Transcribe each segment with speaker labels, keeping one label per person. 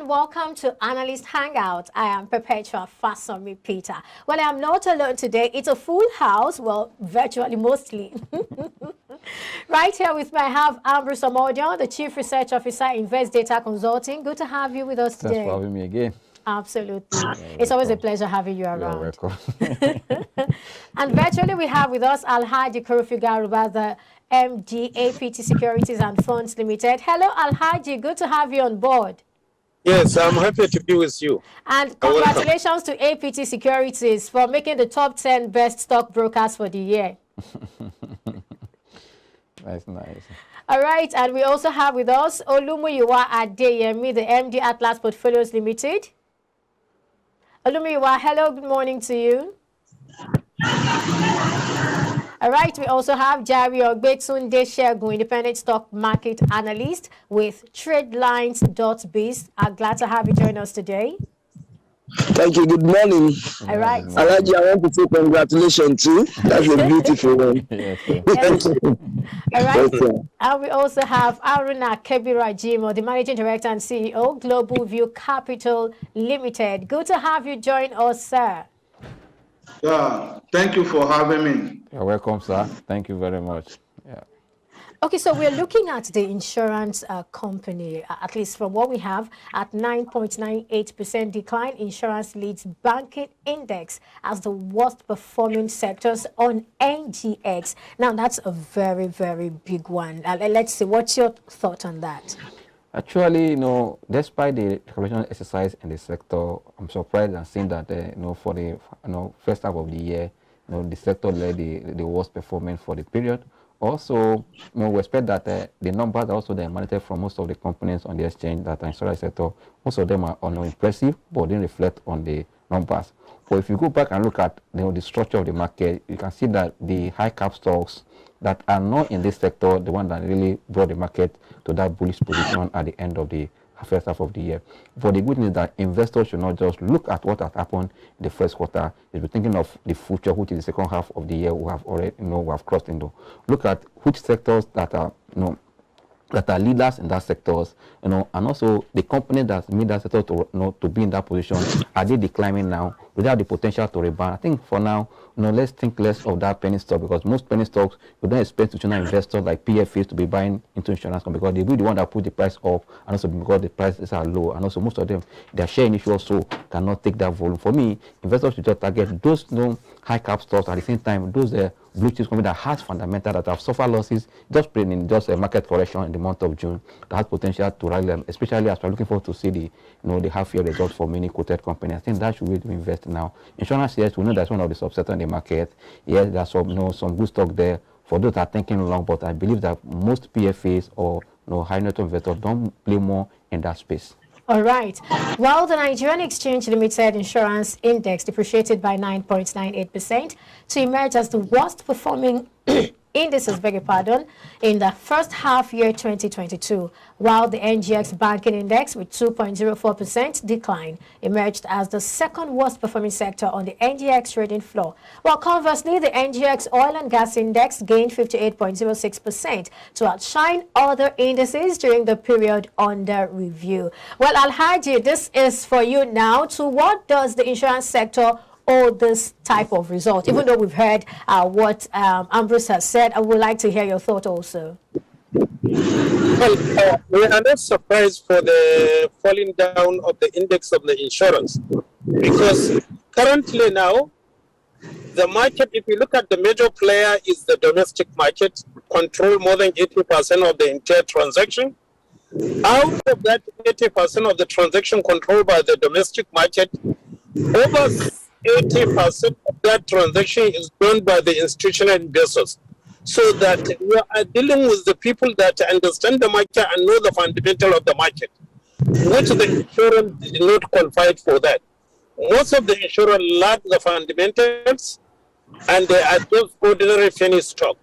Speaker 1: welcome to Analyst Hangout. I am Perpetua Fason Repeater. Well, I am not alone today. It's a full house, well, virtually mostly. Right here with me, I have Ambrose Amodion, the Chief Research Officer, Invest Data Consulting. Good to have you with us today.
Speaker 2: Thanks for having me again.
Speaker 1: Absolutely. It's always a pleasure having you around.
Speaker 2: You're welcome.
Speaker 1: And virtually we have with us Alhaji Korufi Garuba, the MD APT Securities and Funds Limited. Hello, Alhaji. Good to have you on board.
Speaker 3: Yes, I'm happy to be with you.
Speaker 1: And congratulations to APT Securities for making the top 10 best stockbrokers for the year.
Speaker 2: That's nice.
Speaker 1: All right, and we also have with us Olumuyiwa Adeyemi, the MD Atlas Portfolios Limited. Olumuyiwa, hello, good morning to you. All right, we also have Jari Ogbetunde Shegun, independent stock market analyst with TradeLines.biz. I'm glad to have you join us today.
Speaker 4: Thank you. Good morning.
Speaker 1: All right.
Speaker 4: Alhaji, I want to say congratulations too. That's a beautiful one.
Speaker 2: Yes,
Speaker 1: Yes. All right. And we also have Aruna Kebirajimo, the Managing Director and CEO, Global View Capital Limited. Good to have you join us, sir.
Speaker 5: Yeah, thank you for having me.
Speaker 2: You're welcome, sir. Thank you very much. Yeah.
Speaker 1: Okay, so we're looking at the insurance company, at least from what we have, at 9.98% decline. Insurance leads banking index as the worst performing sectors on NGX. Now, that's a very, very big one. Let's see, what's your thought on that?
Speaker 2: Actually, despite the correction exercise in the sector, I'm surprised and seeing that, for the first half of the year, the sector led the worst performance for the period. Also, we expect that the numbers are also emanated from most of the companies on the exchange that are insurance sector. Most of them are impressive, but didn't reflect on the numbers. But if you go back and look at the structure of the market, you can see that the high cap stocks that are not in this sector, the one that really brought the market to that bullish position at the end of the first half of the year. But the good news is that investors should not just look at what has happened in the first quarter. If you're thinking of the future, which is the second half of the year, we have already, we have crossed into. Look at which sectors that are, that are leaders in that sectors, and also the companies that made that sector to be in that position, are they declining now? Do they have the potential to rebound? I think for now, let's think less of that penny stock, because most penny stocks, you don't expect institutional investors like PFAs to be buying into insurance companies, because they will be the one that put the price up, and also because the prices are low, and also most of them, their share in issue also cannot take that volume. For me, investors should just target those high cap stocks, at the same time, those blue chip company that has fundamental, that have suffered losses, just in just a market correction in the month of June, that has potential to rally them, especially as we're looking forward to see the half-year results for many quoted companies. I think that should be invest now. Insurance, yes, we know that's one of the subsectors in the market. Yes, there's some good stock there for those that are thinking long, but I believe that most PFAs or high net worth investors don't play more in that space.
Speaker 1: All right. While the Nigerian Exchange Limited Insurance Index depreciated by 9.98% to emerge as the worst performing indices, in the first half year 2022, while the NGX banking index with 2.04% decline emerged as the second worst performing sector on the NGX trading floor. While conversely, the NGX oil and gas index gained 58.06% to outshine other indices during the period under review. Well, Alhaji, this is for you now. To what does the insurance sector owe this type of result? Even though we've heard what Ambrose has said, I would like to hear your thought also.
Speaker 3: Well, we are not surprised for the falling down of the index of the insurance, because currently now, the market, if you look at the major player, is the domestic market, control more than 80% of the entire transaction. Out of that 80% of the transaction controlled by the domestic market, over 80% of that transaction is done by the institutional investors. So that we are dealing with the people that understand the market and know the fundamental of the market, which the insurance did not qualify for that. Most of the insurance lack the fundamentals, and they are just ordinary penny stock.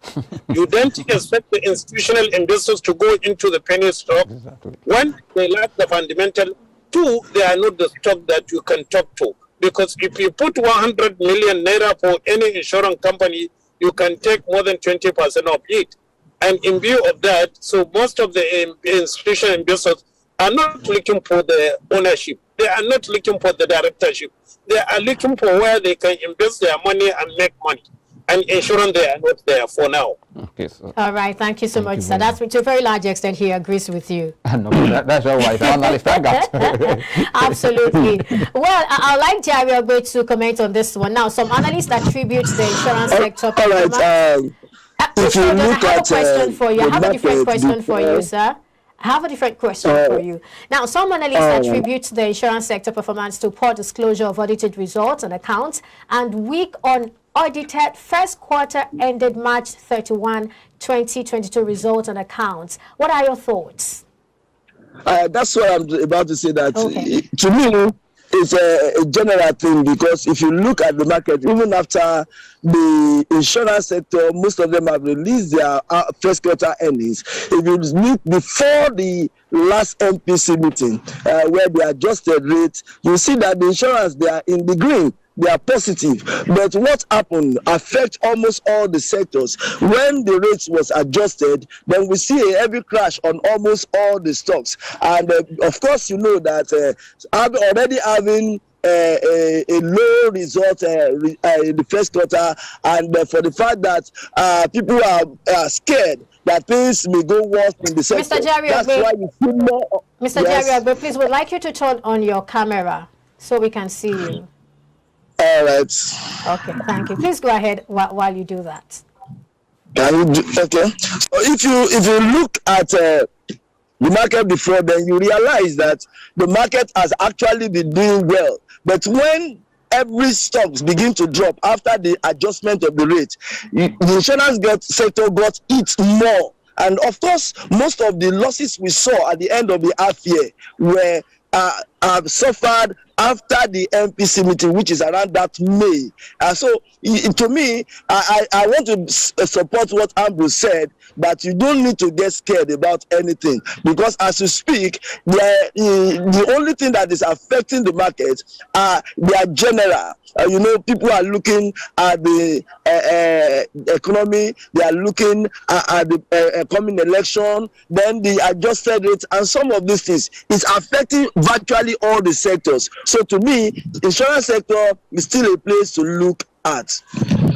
Speaker 3: You don't expect the institutional investors to go into the penny stock.
Speaker 2: Exactly.
Speaker 3: One, they lack the fundamental. Two, they are not the stock that you can talk to. Because if you put 100 million naira for any insurance company, you can take more than 20% of it. And in view of that, so most of the institutional investors, are not looking for the ownership. They are not looking for the directorship. They are looking for where they can invest their money and make money. And insurance, they are not there for now.
Speaker 2: Okay, so.
Speaker 1: All right, thank you so much, sir. That's to a very large extent he agrees with you.
Speaker 2: No, that's all right. I understand that.
Speaker 1: Absolutely. Well, I'd like Jerry Ogbe to comment on this one. Now, some analysts attribute the insurance sector.
Speaker 4: All right. If you look
Speaker 1: I have a
Speaker 4: at
Speaker 1: question for you. I have a different question for you,
Speaker 4: before-
Speaker 1: sir. I have a different question for you. Now, some analysts attribute the insurance sector performance to poor disclosure of audited results and accounts and weak on audited first quarter ended March 31, 2022 results and accounts. What are your thoughts?
Speaker 4: That's what I'm about to say. That
Speaker 1: Okay.
Speaker 4: to me, it's a general thing, because if you look at the market, even after the insurance sector, most of them have released their first quarter earnings. If you look before the last MPC meeting, where they adjusted rates, you see that the insurance, they are in the green. They are positive, but what happened affect almost all the sectors. When the rates was adjusted, then we see a heavy crash on almost all the stocks. And of course, you know that already having a low result in the first quarter, and for the fact that people are scared that things may go worse in the sector.
Speaker 1: Mr. Jerry
Speaker 4: That's
Speaker 1: Ogbe,
Speaker 4: why you see more.
Speaker 1: Mr.
Speaker 4: Yes.
Speaker 1: Jerry Ogbe, please, would like you to turn on your camera so we can see you.
Speaker 4: All right.
Speaker 1: Okay, thank you. Please go ahead while you do that.
Speaker 4: Can you do, okay. So if you look at the market before, then you realize that the market has actually been doing well. But when every stocks begin to drop after the adjustment of the rate, the insurance sector got hit more. And of course, most of the losses we saw at the end of the half year were have suffered after the MPC meeting, which is around that May. So to me, I want to support what Ambrose said, that you don't need to get scared about anything, because as you speak, the only thing that is affecting the market they are general. People are looking at the economy, they are looking at the coming election, then the adjusted rates, and some of these things is affecting virtually all the sectors. So to me, insurance sector is still a place to look at.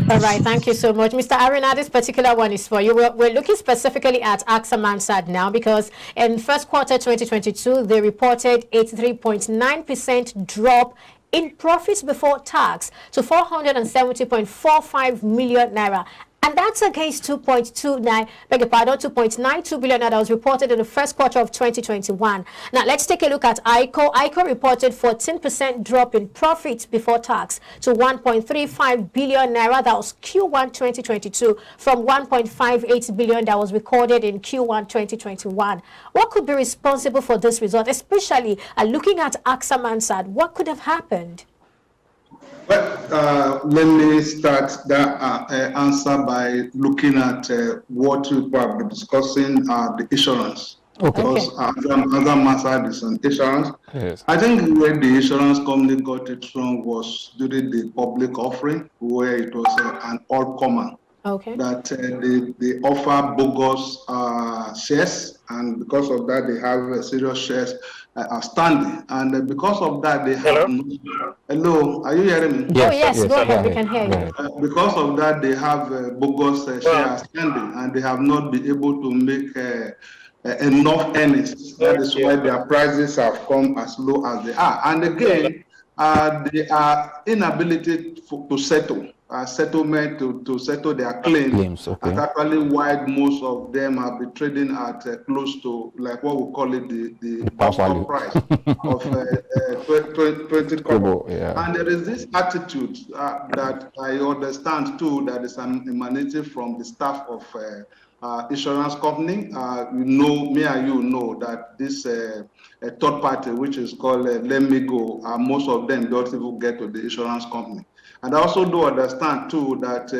Speaker 1: All right, thank you so much. Mr. Arena, this particular one is for you. We're looking specifically at AXA Mansard now, because in first quarter 2022, they reported 83.9% drop in profits before tax to 470.45 million naira. And that's against 2.92 billion that was reported in the first quarter of 2021. Now, let's take a look at ICO. ICO reported 14% drop in profits before tax to 1.35 billion naira. That was Q1 2022 from 1.58 billion that was recorded in Q1 2021. What could be responsible for this result, especially looking at AXA Mansard? What could have happened?
Speaker 5: Well, let me start that answer by looking at what we have been discussing, the insurance.
Speaker 2: Okay.
Speaker 5: Because other Mansard is on insurance.
Speaker 2: Yes.
Speaker 5: I think where the insurance company got it wrong was during the public offering, where it was an all-common.
Speaker 1: Okay.
Speaker 5: That they offer bogus shares, and because of that, they have serious shares outstanding, and because of that, they have. Hello, are you hearing me?
Speaker 1: Yes, yes, go ahead. We can hear you.
Speaker 5: Because of that, they have bogus shares outstanding, and they have not been able to make enough earnings. That is why their prices have come as low as they are. And again, they are inability to settle. Settlement to settle their claims. Okay. And actually why most of them have been trading at close to, like what we call it, the stock price of 20 kobo. Yeah. And there is this attitude that I understand too, that is emanating from the staff of insurance company. Me and you know that this third party, which is called Let Me Go, most of them don't even get to the insurance company. And I also do understand too that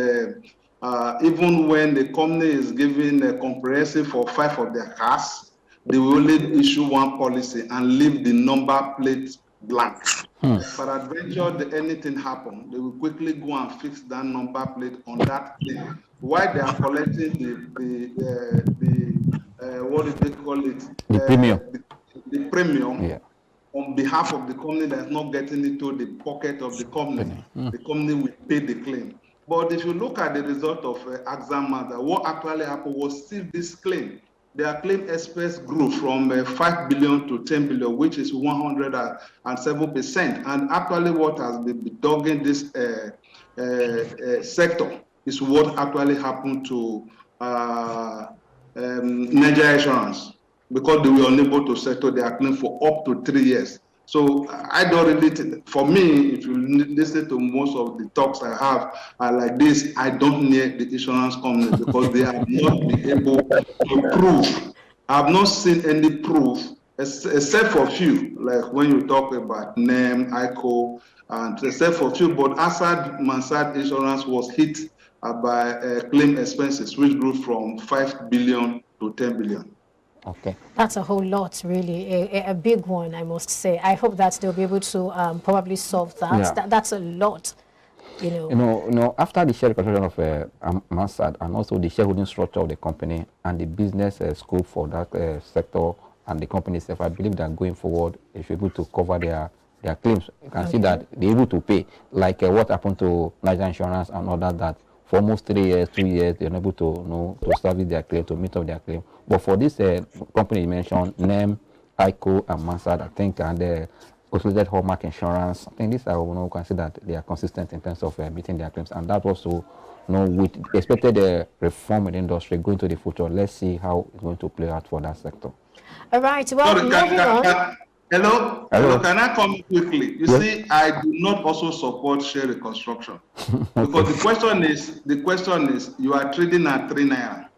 Speaker 5: even when the company is giving a comprehensive for 5 of their cars, they will only issue one policy and leave the number plate blank. But adventure, anything happen, they will quickly go and fix that number plate on that thing. While they are collecting the what do they call it?
Speaker 2: The premium.
Speaker 5: the premium
Speaker 2: Yeah.
Speaker 5: on behalf of the company that's not getting into the pocket of the company. The company will pay the claim. But if you look at the result of Axam matter, what actually happened was still this claim. Their claim express grew from 5 billion to 10 billion, which is 107%. And actually what has been dogging this sector is what actually happened to Nigeria Insurance, because they were unable to settle their claim for up to 3 years. So I don't really think, for me, if you listen to most of the talks I have like this, I don't need the insurance company because they have not been able to prove. I have not seen any proof, except for few, like when you talk about NEM, ICO, and except for few, but Assad Mansard Insurance was hit by claim expenses, which grew from 5 billion to 10 billion.
Speaker 1: Okay. That's a whole lot, really, a big one, I must say. I hope that they'll be able to probably solve that.
Speaker 2: Yeah.
Speaker 1: That's a lot, you know.
Speaker 2: You know, after the share reconstruction of Mansard and also the shareholding structure of the company and the business scope for that sector and the company itself, I believe that going forward, they should be able to cover their claims. You can see that they're able to pay, like what happened to Nigeria Insurance and all that for almost 3 years, 2 years, they're unable to, you know, to service their claim, to meet up their claim. But for this company you mentioned, NEM, ICO, and Mansard, I think, and the consolidated Hallmark Insurance, I think these are, you know, consider that they are consistent in terms of meeting their claims. And that also, you know, with expected reform in the industry going to the future, let's see how it's going to play out for that sector.
Speaker 1: All right. Well,
Speaker 5: Hello? Hello, can I come quickly? You see, I do not also support share reconstruction. Because the question is, you are trading at 3 naira.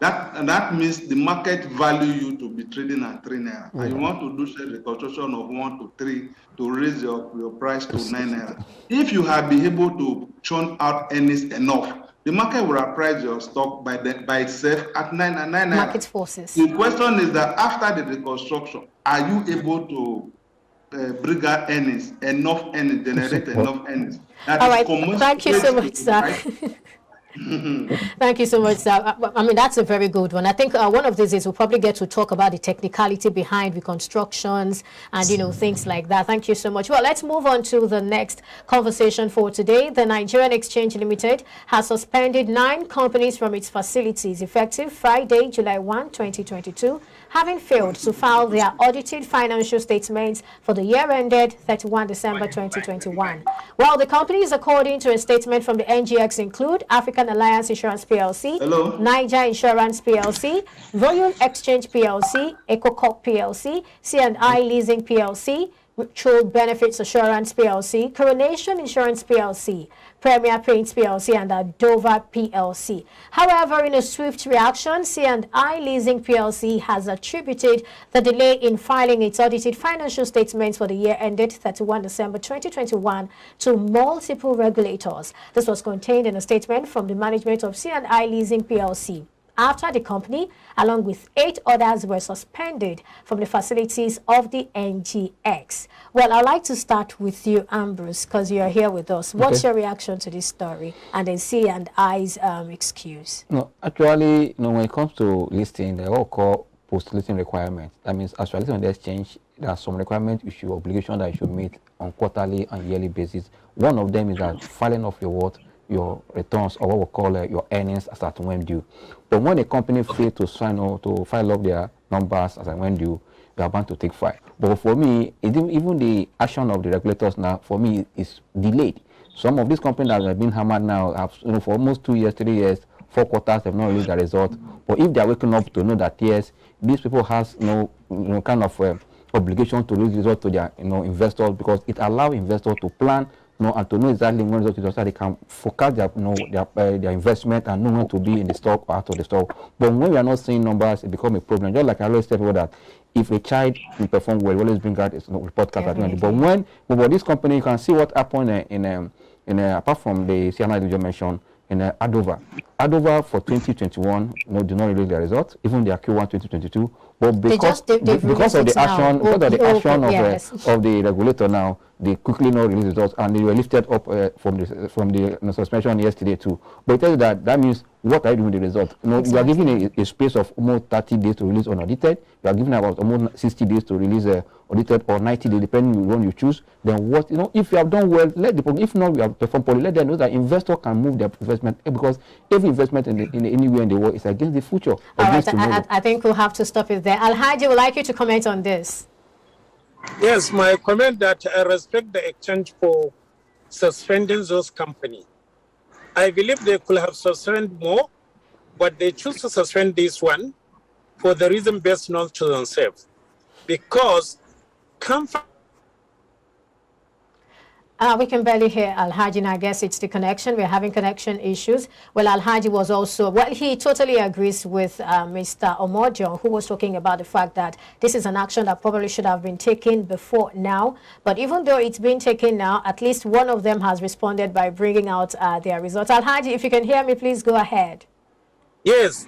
Speaker 5: That means the market value you to be trading at 3 naira. And you want to do share reconstruction of 1 to 3 to raise your price to 9 naira. If you have been able to churn out earnings enough, the market will appraise your stock by itself at 9 naira.
Speaker 1: Market forces.
Speaker 5: The question is that after the reconstruction, are you able to bring out earnings, generate enough earnings?
Speaker 1: All right, thank you so much, sir. Thank you so much, sir. I mean, that's a very good one. I think one of these is we'll probably get to talk about the technicality behind reconstructions and, you know, things like that. Thank you so much. Well, let's move on to the next conversation for today. The Nigerian Exchange Limited has suspended 9 companies from its facilities effective Friday, July 1, 2022, having failed to file their audited financial statements for the year ended 31 December 2021. While the companies, according to a statement from the NGX, include African Alliance Insurance PLC, Niger Insurance PLC, Royal Exchange PLC, EcoCorp PLC, C&I Leasing PLC, Mutual Benefits Assurance PLC, Coronation Insurance PLC, Premier Paints PLC, and Dover PLC. However, in a swift reaction, C&I Leasing PLC has attributed the delay in filing its audited financial statements for the year ended 31 December 2021 to multiple regulators. This was contained in a statement from the management of C&I Leasing PLC. After the company, along with 8 others, were suspended from the facilities of the NGX. Well, I'd like to start with you, Ambrose, because you're here with us. What's your reaction to this story and then C&I's excuse?
Speaker 2: No, actually, you know, when it comes to listing, they all call post-listing requirements. That means as you are listing on the exchange, there are some requirements, obligation that you should meet on quarterly and yearly basis. One of them is that filing of your returns, or what we call your earnings as at when due. But when a company fails to sign or to file up their numbers as at when due, you are bound to take fine. But for me, even the action of the regulators now, for me, is delayed. Some of these companies that have been hammered now have, you know, for almost 2 years, 3 years, 4 quarters, have not released the result. But if they are waking up to know that yes, these people has no kind of obligation to release result to their investors, because it allows investors to plan and to know exactly when results is, so they can focus their investment and know when to be in the stock or out of the stock. But when we are not seeing numbers, it becomes a problem. Just like I always tell people that if a child will perform well, we always bring out its report card at the end. But this company, you can see what happened in apart from the CNI you mentioned, in Adova for 2021, did not release the results, even their Q1 2022. But because of the action of the regulator now, they quickly not release results, and they were lifted up from the suspension yesterday too. But it tells you that means what are you doing with the result? You know, you are given a space of almost 30 days to release unaudited. You are given about almost 60 days to release audited, or 90 days, depending on the one you choose. Then what, you know, if you have done well, let the if not, we have performed poorly, let them know that investor can move their investment, because every investment in anywhere in the world is against the future.
Speaker 1: All right, I think we'll have to stop it there. Alhaji, would like you to comment on this.
Speaker 3: Yes, my comment that I respect the exchange for suspending those companies. I believe they could have suspended more, but they choose to suspend this one for the reason best known to themselves. Because
Speaker 1: we can barely hear Alhaji, and I guess it's the connection. We're having connection issues. Well, Alhaji was also, well, he totally agrees with Mr. Omojo, who was talking about the fact that this is an action that probably should have been taken before now. But even though it's been taken now, at least one of them has responded by bringing out their results. Alhaji, if you can hear me, please go ahead.
Speaker 3: Yes.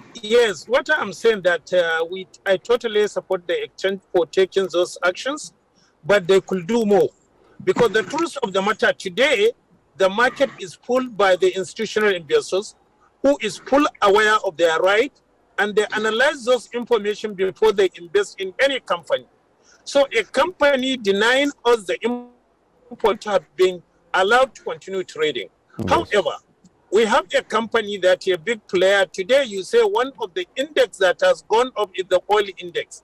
Speaker 3: What I'm saying that I totally support the exchange for taking those actions, but they could do more. Because the truth of the matter today, the market is pulled by the institutional investors who is fully aware of their right, and they analyze those information before they invest in any company. So a company denying us the input have been allowed to continue trading. Yes. However, we have a company that a big player today. You say one of the index that has gone up is the oil index.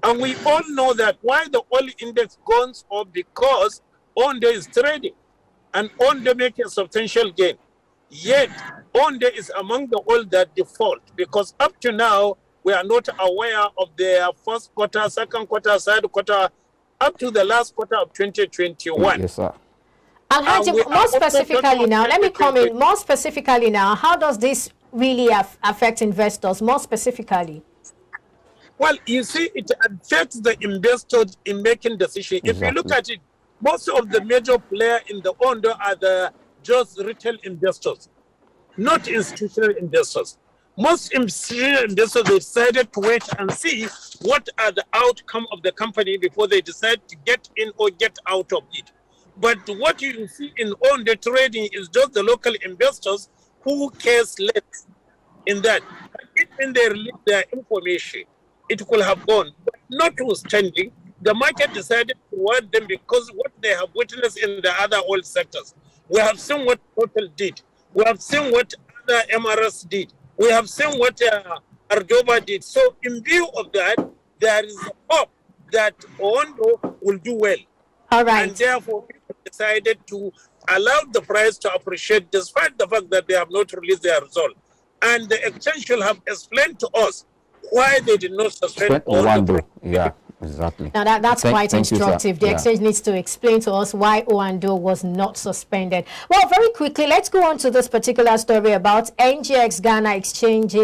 Speaker 3: And we all know that why the oil index goes up, because Onde is trading, and Onde make a substantial gain. Yet, Onde is among the oil that default, because up to now, we are not aware of their first quarter, second quarter, third quarter, up to the last quarter of 2021.
Speaker 2: Yes, sir.
Speaker 1: Alhaji, more specifically now, let me comment more specifically now. How does this really affect investors, more specifically?
Speaker 3: Well, you see, it affects the investors in making decisions. Exactly. If you look at it, most of the major players in the Ondo are just retail investors, not institutional investors. Most institutional investors, they decided to wait and see what are the outcome of the company before they decide to get in or get out of it. But what you see in Ondo trading is just the local investors who cares less in that. When they release their information, it could have gone. But notwithstanding, the market decided to reward them because what they have witnessed in the other oil sectors. We have seen what Total did. We have seen what other MRS did. We have seen what Ardoba did. So in view of that, there is hope that Ondo will do well.
Speaker 1: All right.
Speaker 3: And therefore, people decided to allow the price to appreciate despite the fact that they have not released their result. And the exchange should have explained to us why they did not suspend Ondo.
Speaker 2: Yeah. Exactly.
Speaker 1: Now that's quite instructive.
Speaker 2: You,
Speaker 1: the exchange needs to explain to us why Oando was not suspended. Well, very quickly, let's go on to this particular story about NGX Ghana exchange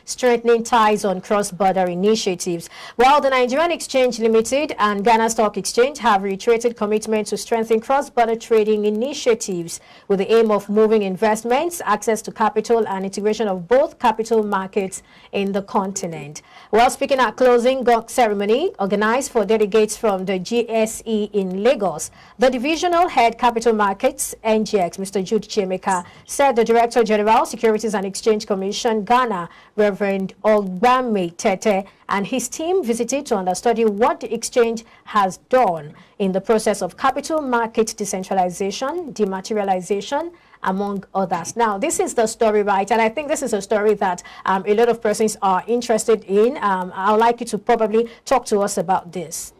Speaker 1: strengthening ties on cross-border initiatives. Well, the Nigerian Exchange Limited and Ghana Stock Exchange have reiterated commitment to strengthen cross-border trading initiatives with the aim of moving investments, access to capital, and integration of both capital markets in the continent. Well, speaking at closing ceremony organized for delegates from the GSE in Lagos, the Divisional Head Capital Markets, NGX, Mr. Jude Chemeka, said the Director General, Securities and Exchange Commission, Ghana, Reverend Ogbame Tete, and his team visited to understudy what the exchange has done in the process of capital market decentralization, dematerialization, among others. Now, this is the story, right? And I think this is a story that a lot of persons are interested in. I would like you to probably talk to us about this.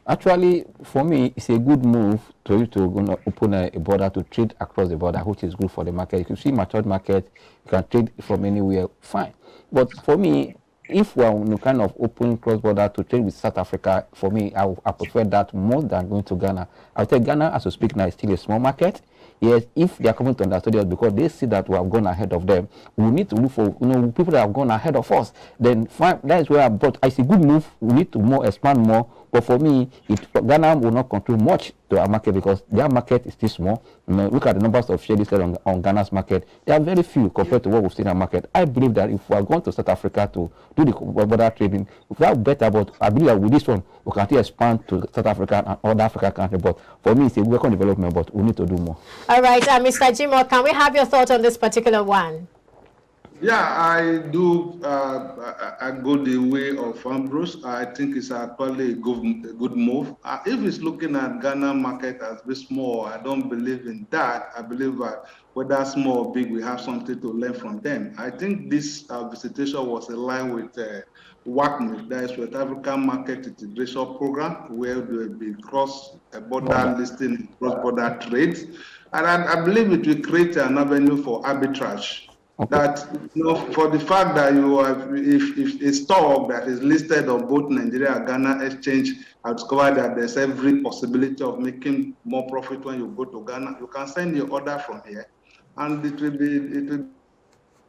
Speaker 2: Actually, for me, it's a good move to you to open a border to trade across the border, which is good for the market. You can see matured market, you can trade from anywhere, fine. But for me, if we are kind of open cross-border to trade with South Africa, for me, I prefer that more than going to Ghana. I'll tell Ghana, as we speak now, is still a small market. Yes, if they are coming to understand us because they see that we have gone ahead of them, we need to look for people that have gone ahead of us. Then that is where I brought. I see good move. We need to expand more. But for me, Ghana will not control much to our market because their market is still small. Look at the numbers of shares on Ghana's market. They are very few compared to what we've seen in our market. I believe that if we are going to South Africa to do the border trading, if we are better, but I believe that with this one, we can still expand to South Africa and other African countries. But for me, it's a welcome development, but we need to do more.
Speaker 1: All right, Mr. Jimo, can we have your thoughts on this particular one?
Speaker 5: Yeah, I do. I go the way of Ambrose. I think it's actually a good move. If it's looking at Ghana market as very small, I don't believe in that. I believe that whether small or big, we have something to learn from them. I think this visitation was aligned with WACMI, that is West African Market Integration Program, where there will be cross-border listing, cross-border trades. And I believe it will create an avenue for arbitrage. Okay. That for the fact that you have, if a stock that is listed on both Nigeria and Ghana exchange, I discovered that there's every possibility of making more profit when you go to Ghana. You can send your order from here, and it will be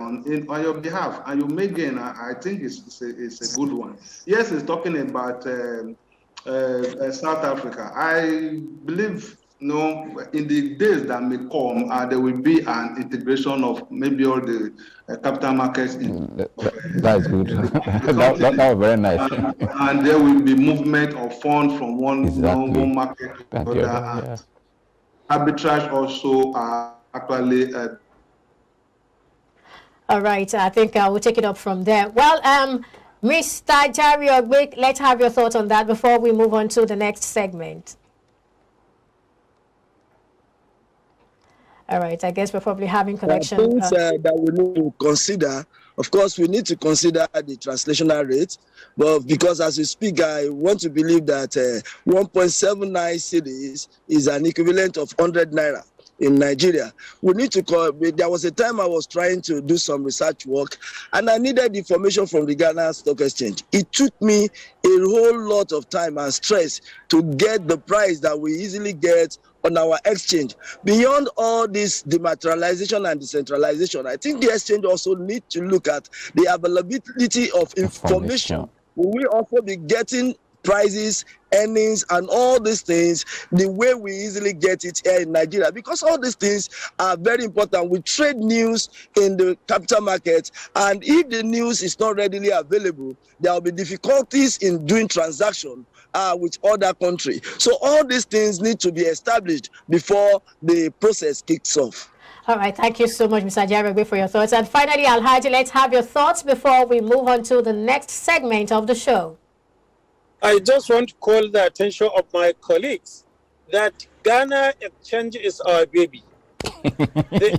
Speaker 5: on your behalf, and you may gain. I think it's a good one. Yes, it's talking about South Africa. I believe. In the days that may come, there will be an integration of maybe all the capital markets.
Speaker 2: That's good. that was very nice.
Speaker 5: And there will be movement of funds from one market to another. Yeah. Arbitrage also actually.
Speaker 1: All right, I think we'll take it up from there. Well, Mr. Jari, let's have your thoughts on that before we move on to the next segment. All right, I guess we're probably having connection.
Speaker 4: Things that we need to consider, of course, we need to consider the translational rate, but because as we speak, I want to believe that 1.79 cedis is an equivalent of 100 naira in Nigeria. We need to there was a time I was trying to do some research work and I needed information from the Ghana Stock Exchange. It took me a whole lot of time and stress to get the price that we easily get on our exchange. Beyond all this dematerialization and decentralization, I think the exchange also need to look at the availability of information. Will we also be getting prices, earnings, and all these things the way we easily get it here in Nigeria? Because all these things are very important. We trade news in the capital market, and if the news is not readily available, there will be difficulties in doing transactions with other countries. So all these things need to be established before the process kicks off.
Speaker 1: All right, thank you so much, Mr. Jaragbe, for your thoughts. And finally, Alhaji, let's have your thoughts before we move on to the next segment of the show.
Speaker 3: I just want to call the attention of my colleagues that Ghana exchange is our baby.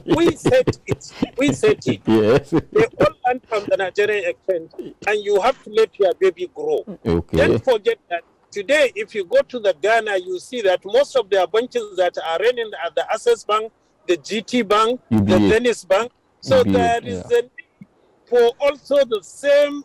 Speaker 3: We set it. Yes. They all learn from the Nigerian exchange, and you have to let your baby grow. Okay. Don't forget that today, if you go to the Ghana, you see that most of their branches that are running at the Access Bank, the GT Bank, the Venice Bank. So there is a need for also the same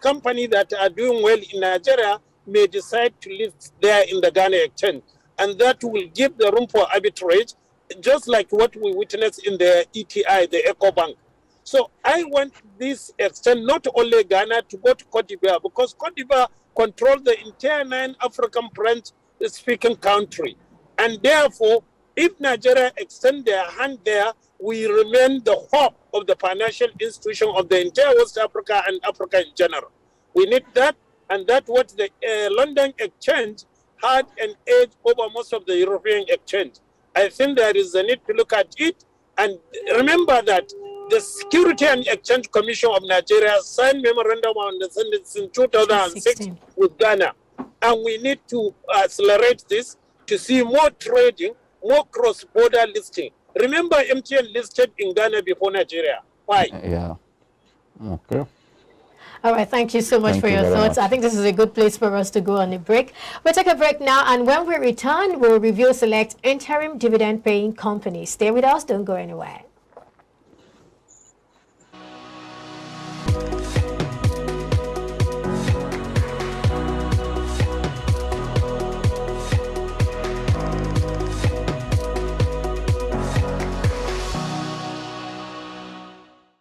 Speaker 3: company that are doing well in Nigeria may decide to list there in the Ghana exchange. And that will give the room for arbitrage, just like what we witnessed in the ETI, the Eco Bank. So I want this exchange, not only Ghana, to go to Cote d'Ivoire, because Cote d'Ivoire controls the entire 9 African French-speaking country. And therefore, if Nigeria extend their hand there, we remain the hope of the financial institution of the entire West Africa and Africa in general. We need that, and that's what the London exchange had an edge over most of the European exchange. I think there is a need to look at it, and remember that the Security and Exchange Commission of Nigeria signed memorandum of understanding in 2006 with Ghana, and we need to accelerate this to see more trading, more cross-border listing. Remember, MTN listed in Ghana before Nigeria. Why?
Speaker 2: Yeah. Okay.
Speaker 1: All right, thank you so much for your thoughts. I think this is a good place for us to go on a break. We'll take a break now, and when we return, we'll review select interim dividend-paying companies. Stay with us, don't go anywhere.